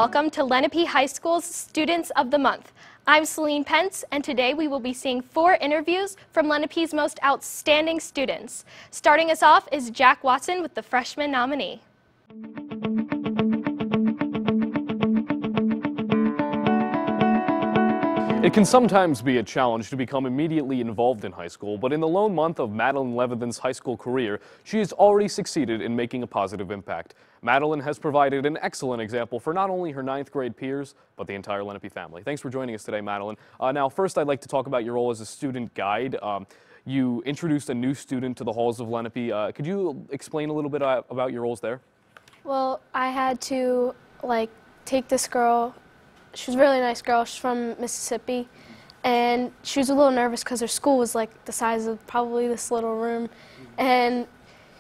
welcome to Lenape High School's Students of the Month. I'm CELINE Pence, and today we will be seeing 4 interviews from Lenape's most outstanding students. Starting us off is Jack Watson with the freshman nominee. It can sometimes be a challenge to become immediately involved in high school, but in the lone month of MADELINE Levithan's high school career, she has already succeeded in making a positive impact. MADELINE has provided an excellent example for not only her 9th grade peers, but the entire Lenape family. Thanks for joining us today, MADELINE. Now, first I'd like to talk about your role as a student guide. You introduced a new student to the halls of Lenape. Could you explain a little bit about your roles there? Well, I had to, take this girl. She was a really nice girl. She's from Mississippi, and she was a little nervous because her school was the size of probably this little room, and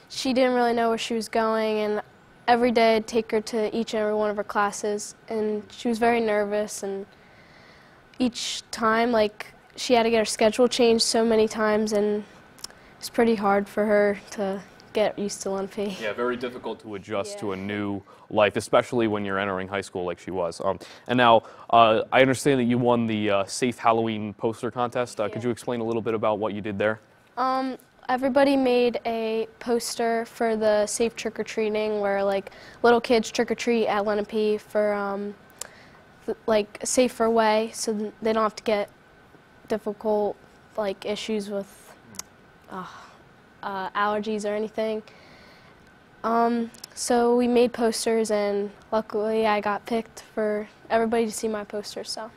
she didn't really know where she was going, and every day I'd take her to each and every one of her classes, and she was very nervous, and each time, she had to get her schedule changed so many times, and it was pretty hard for her to get used to Lenape. Yeah, very difficult to adjust to a new life, especially when you're entering high school like she was. And now, I understand that you won the Safe Halloween poster contest. Could you explain a little bit about what you did there? Everybody made a poster for the safe trick-or-treating where little kids trick-or-treat at Lenape for a safer way so they don't have to get difficult issues with allergies or anything. So we made posters, and luckily I got picked for everybody to see my poster. So.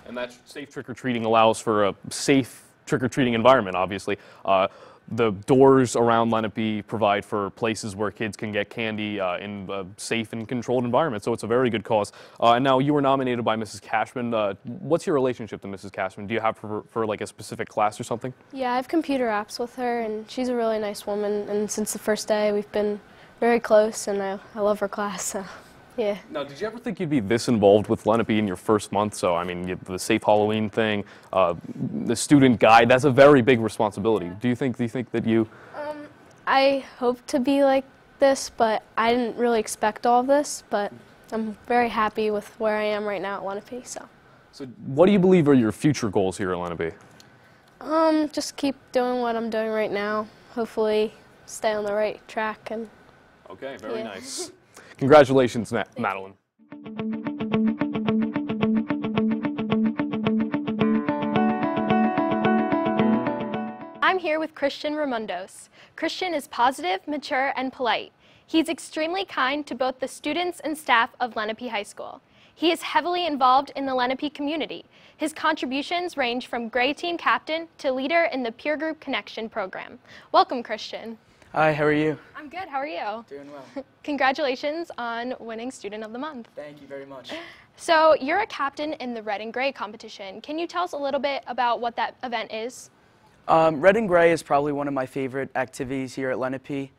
And that safe trick-or-treating allows for a safe trick-or-treating environment, obviously. The doors around Lenape provide for places where kids can get candy in a safe and controlled environment, so it's a very good cause. And now you were nominated by Mrs. Cashman. What's your relationship to Mrs. Cashman? Do you have for a specific class or something? Yeah, I have computer apps with her, and she's a really nice woman, and since the first day we've been very close, and I love her class, so yeah. Now, did you ever think you'd be this involved with Lenape in your first month? So, I mean, the Safe Halloween thing, the student guide, that's a very big responsibility. Yeah. Do you think that you... I hope to be like this, but I didn't really expect all of this, but I'm very happy with where I am right now at Lenape, so. So, what do you believe are your future goals here at Lenape? Just keep doing what I'm doing right now. Hopefully stay on the right track. And okay, very nice. Congratulations, MADELINE. I'm here with Christian RAMOUNDOS. Christian is positive, mature, and polite. He's extremely kind to both the students and staff of Lenape High School. He is heavily involved in the Lenape community. His contributions range from Gray Team Captain to leader in the Peer Group Connection program. Welcome, Christian. Hi, how are you? I'm good, how are you? Doing well. Congratulations on winning Student of the Month. Thank you very much. So, you're a captain in the Red and Gray competition. Can you tell us a little bit about what that event is? Red and Gray is probably one of my favorite activities here at Lenape.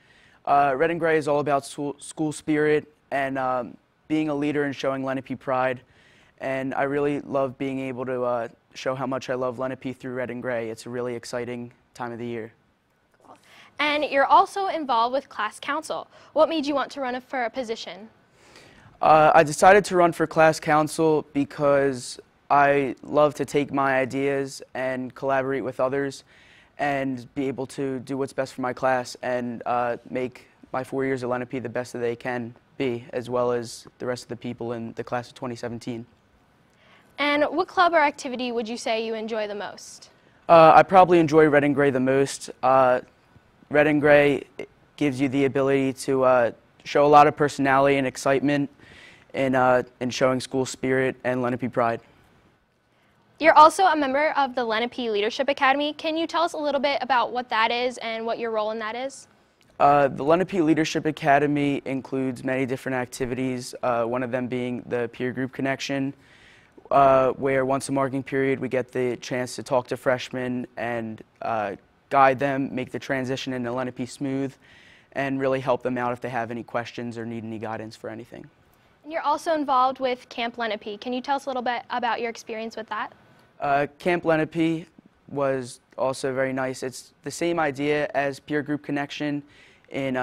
Red and Gray is all about school spirit and being a leader and showing Lenape pride. And I really love being able to show how much I love Lenape through Red and Gray. It's a really exciting time of the year. And you're also involved with class council. What made you want to run for a position? I decided to run for class council because I love to take my ideas and collaborate with others and be able to do what's best for my class and make my 4 years at Lenape the best that they can be, as well as the rest of the people in the class of 2017. And what club or activity would you say you enjoy the most? I probably enjoy Red and Gray the most. Red and Gray gives you the ability to show a lot of personality and excitement in showing school spirit and Lenape pride. You're also a member of the Lenape Leadership Academy. Can you tell us a little bit about what that is and what your role in that is? The Lenape Leadership Academy includes many different activities, one of them being the Peer Group Connection, where once a marking period we get the chance to talk to freshmen and guide them, make the transition into Lenape smooth, and really help them out if they have any questions or need any guidance for anything. And you're also involved with Camp Lenape. Can you tell us a little bit about your experience with that? Camp Lenape was also very nice. It's the same idea as Peer Group Connection in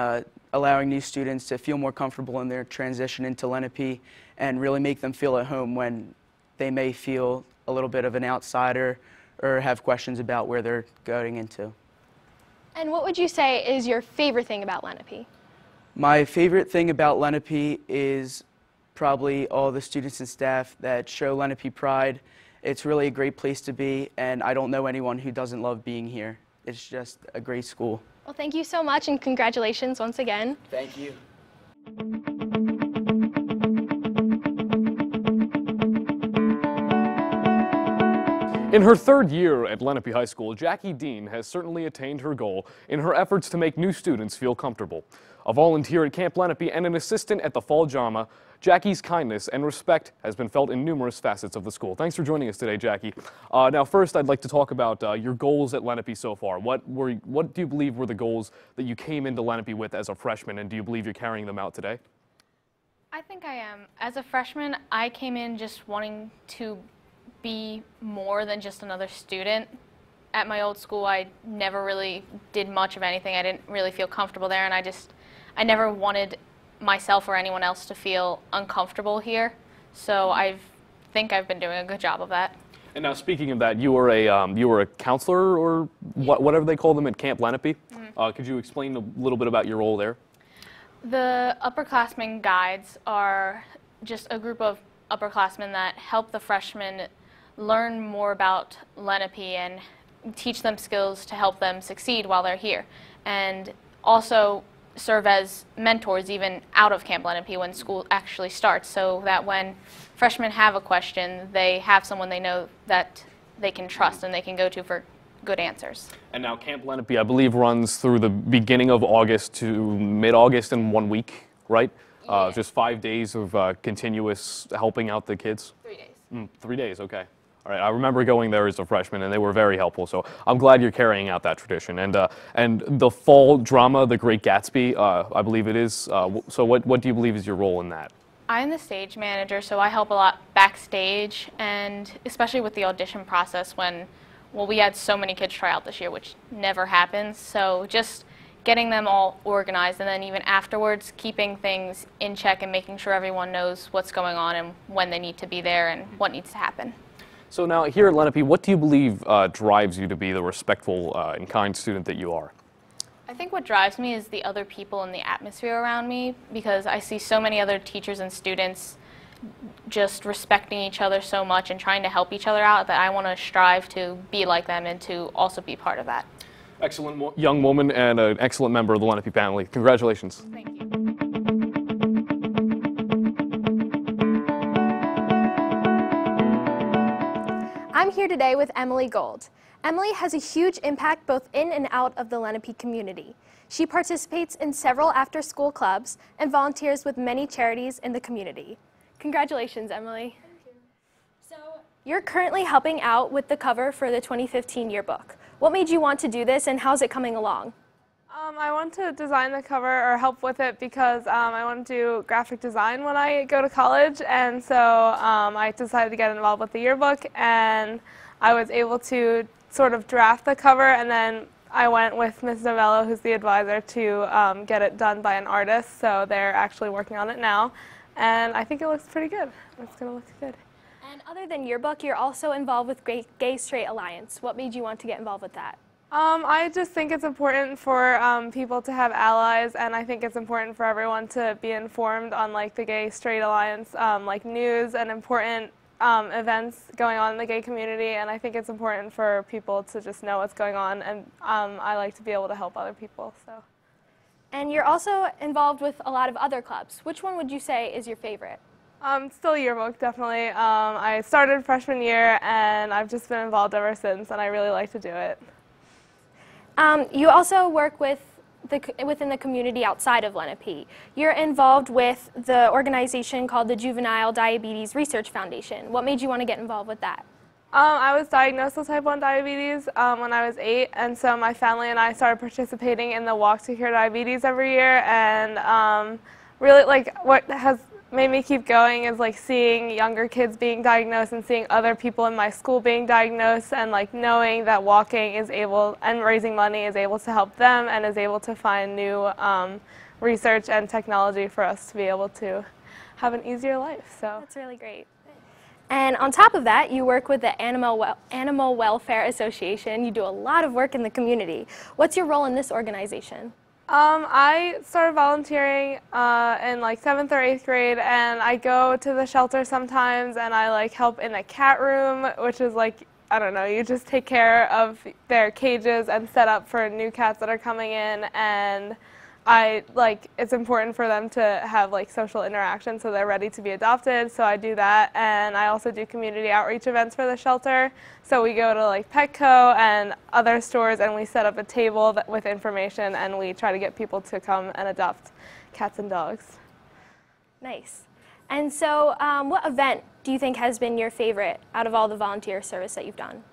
allowing new students to feel more comfortable in their transition into Lenape and really make them feel at home when they may feel a little bit of an outsider or have questions about where they're going into. And what would you say is your favorite thing about Lenape? My favorite thing about Lenape is probably all the students and staff that show Lenape pride. It's really a great place to be, and I don't know anyone who doesn't love being here. It's just a great school. Well, thank you so much, and congratulations once again. Thank you. In her third year at Lenape High School, Jackie Dean has certainly attained her goal in her efforts to make new students feel comfortable. A volunteer at Camp Lenape and an assistant at the Fall Drama, Jackie's kindness and respect has been felt in numerous facets of the school. Thanks for joining us today, Jackie. Now, first, I'd like to talk about your goals at Lenape so far. What do you believe were the goals that you came into Lenape with as a freshman, and do you believe you're carrying them out today? I think I am. As a freshman, I came in just wanting to be more than just another student. At my old school, I never really did much of anything. I didn't really feel comfortable there, and I never wanted myself or anyone else to feel uncomfortable here. So I think I've been doing a good job of that. And now, speaking of that, you were a counselor, or whatever they call them at Camp Lenape. Could you explain a little bit about your role there? The upperclassmen guides are just a group of upperclassmen that help the freshmen learn more about Lenape and teach them skills to help them succeed while they're here, and also serve as mentors even out of Camp Lenape when school actually starts, so that when freshmen have a question, they have someone they know that they can trust and they can go to for good answers. And now Camp Lenape, I believe, runs through the beginning of August to mid-August in 1 week, right? Yeah. Just 5 days of continuous helping out the kids? 3 days. 3 days, okay. All right, I remember going there as a freshman, and they were very helpful, so I'm glad you're carrying out that tradition. And the fall drama, The Great Gatsby, I believe it is, so what do you believe is your role in that? I'm the stage manager, so I help a lot backstage, and especially with the audition process when, well, we had so many kids try out this year, which never happens, so just getting them all organized, and then even afterwards, keeping things in check and making sure everyone knows what's going on and when they need to be there and what needs to happen. So now, here at Lenape, what do you believe drives you to be the respectful and kind student that you are? I think what drives me is the other people and the atmosphere around me, because I see so many other teachers and students just respecting each other so much and trying to help each other out that I want to strive to be like them and to also be part of that. Excellent young woman and an excellent member of the Lenape family. Congratulations. Thank you. I'm here today with Emily Gold. Emily has a huge impact both in and out of the Lenape community. She participates in several after-school clubs and volunteers with many charities in the community. Congratulations, Emily. Thank you. So, you're currently helping out with the cover for the 2015 yearbook. What made you want to do this, and how's it coming along? I want to design the cover or help with it because I want to do graphic design when I go to college, and so I decided to get involved with the yearbook, and I was able to sort of draft the cover, and then I went with Ms. Novello, who's the advisor, to get it done by an artist, so they're actually working on it now, and I think it looks pretty good. It's going to look good. And other than yearbook, you're also involved with Gay Straight Alliance. What made you want to get involved with that? I just think it's important for people to have allies, and I think it's important for everyone to be informed on like the Gay Straight Alliance like news and important events going on in the gay community, and I think it's important for people to just know what's going on, and I like to be able to help other people. So. And you're also involved with a lot of other clubs. Which one would you say is your favorite? Still yearbook, definitely. I started freshman year, and I've just been involved ever since, and I really like to do it. You also work within the community outside of Lenape. You're involved with the organization called the Juvenile Diabetes Research Foundation. What made you want to get involved with that? I was diagnosed with type 1 diabetes when I was 8, and so my family and I started participating in the Walk to Cure Diabetes every year, and really like what has made me keep going is like seeing younger kids being diagnosed and seeing other people in my school being diagnosed, and like knowing that walking is able and raising money is able to help them and is able to find new research and technology for us to be able to have an easier life. So That's really great. And on top of that, you work with the Animal Welfare Association. You do a lot of work in the community. What's your role in this organization? I started volunteering in like 7th or 8th grade, and I go to the shelter sometimes, and I like help in the cat room, which is like, I don't know, you just take care of their cages and set up for new cats that are coming in, and it's important for them to have like social interaction so they're ready to be adopted, so I do that. And I also do community outreach events for the shelter. So we go to like Petco and other stores and we set up a table with information and we try to get people to come and adopt cats and dogs. Nice. And so what event do you think has been your favorite out of all the volunteer service that you've done?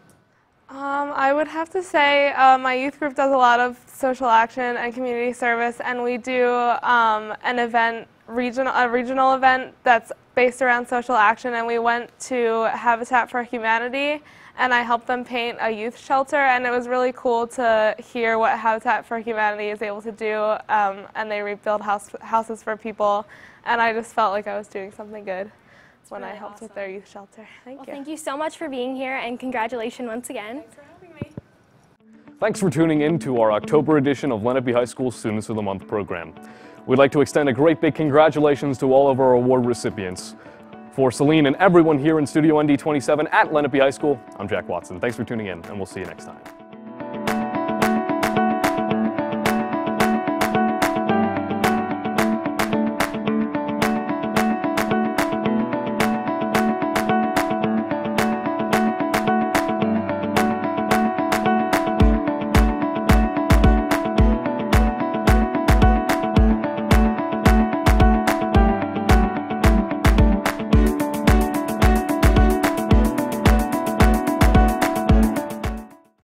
I would have to say my youth group does a lot of social action and community service, and we do an event, a regional event that's based around social action, and we went to Habitat for Humanity, and I helped them paint a youth shelter, and it was really cool to hear what Habitat for Humanity is able to do, and they rebuild houses for people, and I just felt like I was doing something good when I helped with their youth shelter. Thank you. Thank you so much for being here, and congratulations once again. Thanks for having me. Thanks for tuning in to our October edition of Lenape High School Students of the Month program. We'd like to extend a great big congratulations to all of our award recipients. For Celine and everyone here in Studio ND27 at Lenape High School, I'm Jack Watson. Thanks for tuning in, and we'll see you next time.